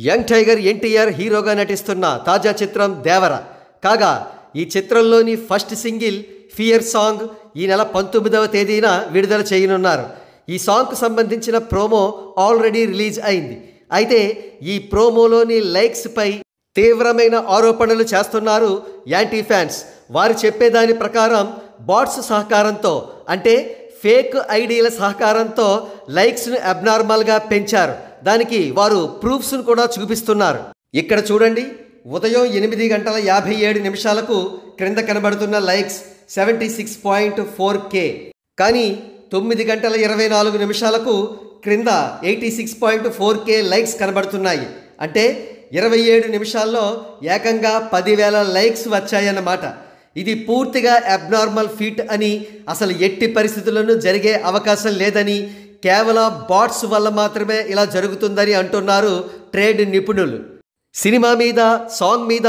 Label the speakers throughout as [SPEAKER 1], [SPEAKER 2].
[SPEAKER 1] Young tiger NTR హీరోగా నటిస్తున్న తాజా చిత్రం దేవర కాగా ఈ చిత్రంలోని ఫస్ట్ సింగిల్ ఫియర్ సాంగ్ ఈ నెల 19వ తేదీన విడుదల చేయనున్నారు. ఈ సాంగ్కు సంబంధించిన ప్రోమో ఆల్రెడీ రిలీజ్ అయింది. అయితే ఈ ప్రోమోలోని లైక్స్ పై తీవ్రమైన ఆరోపణలు చేస్తున్నారు యాంటీ ఫ్యాన్స్. వారు చెప్పేదాని ప్రకారం బాట్స్ సహకారంతో అంటే ఫేక్ ఐడీల సహకారంతో లైక్స్ను అబ్నార్మల్గా పెంచారు. దానికి వారు ప్రూఫ్స్ను కూడా చూపిస్తున్నారు. ఇక్కడ చూడండి, ఉదయం 8:57 క్రింద కనబడుతున్న లైక్స్ 76.4K, కానీ 9:24 క్రింద 86.4K లైక్స్ కనబడుతున్నాయి. అంటే 27 నిమిషాల్లో ఏకంగా 10,000 లైక్స్ వచ్చాయన్నమాట. ఇది పూర్తిగా అబ్నార్మల్ ఫీట్ అని, అసలు ఎట్టి పరిస్థితుల్లోనూ జరిగే అవకాశం లేదని, కేవలం బాట్స్ వల్ల మాత్రమే ఇలా జరుగుతుందని అంటున్నారు ట్రేడ్ నిపుణులు. సినిమా మీద, సాంగ్ మీద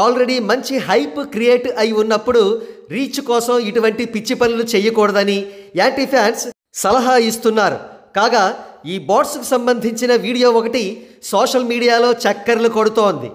[SPEAKER 1] ఆల్రెడీ మంచి హైప్ క్రియేట్ అయి ఉన్నప్పుడు రీచ్ కోసం ఇటువంటి పిచ్చి పనులు చేయకూడదని యాంటీ ఫ్యాన్స్ సలహా ఇస్తున్నారు. కాగా ఈ బాట్స్కు సంబంధించిన వీడియో ఒకటి సోషల్ మీడియాలో చక్కర్లు కొడుతోంది.